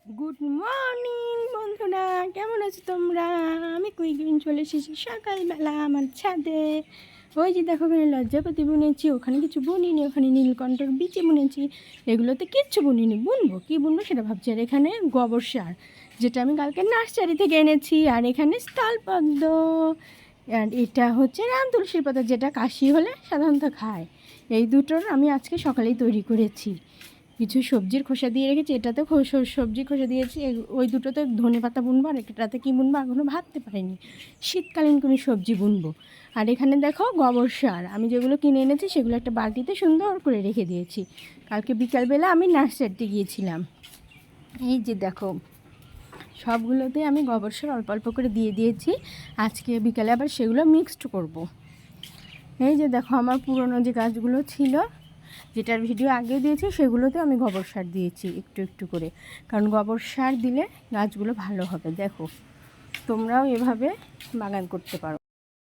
Good morning বন্ধুরা, কেমন আছো তোমরা? আমি কুইগ্রিন চলে এসেছি সকালবেলা আমার ছাদে। ওই যে দেখো, ওখানে লজ্জাপতি বুনেছি, ওখানে কিছু বুনিনি, ওখানে নীলকণ্ঠর বিচি বুনেছি। এগুলোতে কিচ্ছু বুনিনি, বুনবো কি বুনবো সেটা ভাবছি। আর এখানে গোবর সার, যেটা আমি কালকে নার্সারি থেকে এনেছি। আর এখানে স্থলপদ্ম, আর এটা হচ্ছে রাম তুলসীর পাতা, যেটা কাশি হলে সাধারণত খায়। এই দুটোর আমি আজকে সকালেই তৈরি করেছি। কিছু সবজির খোসা দিয়ে রেখেছি, এটাতে সবজি খোসা দিয়েছি। ওই দুটোতে ধনে পাতা বুনবো, আর এটাতে কী বুনবো এখনও ভাবতে পারিনি। শীতকালীন কোনো সবজি বুনবো। আর এখানে দেখো গোবর সার, আমি যেগুলো কিনে এনেছি সেগুলো একটা বালতিতে সুন্দর করে রেখে দিয়েছি। কালকে বিকালবেলা আমি নার্সারিতে গিয়েছিলাম। এই যে দেখো, সবগুলোতে আমি গোবর সার অল্প অল্প করে দিয়ে দিয়েছি। আজকে বিকালে আবার সেগুলো মিক্সড করব। এই যে দেখো, আমার পুরনো যে গাছগুলো ছিল, যেটার ভিডিও আগে দিয়েছি, সেগুলোতে আমি গোবর সার দিয়েছি একটু একটু করে, কারণ গোবর সার দিলে গাছগুলো ভালো হবে। দেখো, তোমরাও এভাবে বাগান করতে পারো।